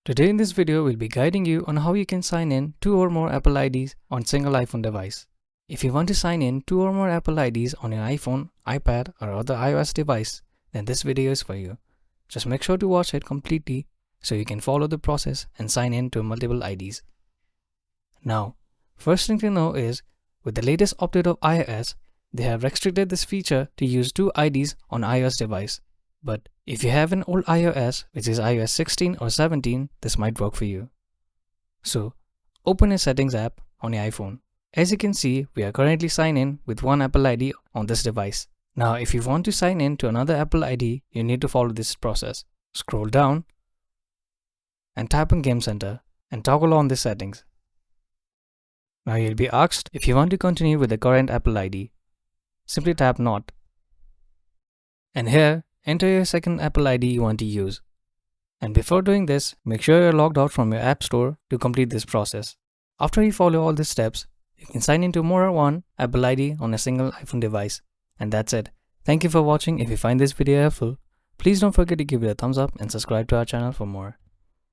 Today in this video, we'll be guiding you on how you can sign in 2 or more Apple IDs on single iPhone device. If you want to sign in 2 or more Apple IDs on your iPhone, iPad or other iOS device, then this video is for you. Just make sure to watch it completely so you can follow the process and sign in to multiple IDs. Now, first thing to know is, with the latest update of iOS, they have restricted this feature to use 2 IDs on iOS device. But if you have an old iOS, which is iOS 16 or 17, this might work for you. So, open your Settings app on your iPhone. As you can see, we are currently signed in with one Apple ID on this device. Now, if you want to sign in to another Apple ID, you need to follow this process. Scroll down and tap on Game Center and toggle on the settings. Now you'll be asked if you want to continue with the current Apple ID. Simply tap Not. And here, enter your second Apple ID you want to use. And before doing this, make sure you're logged out from your App Store to complete this process. After you follow all these steps, you can sign into more than one Apple ID on a single iPhone device. And that's it. Thank you for watching. If you find this video helpful, please don't forget to give it a thumbs up and subscribe to our channel for more.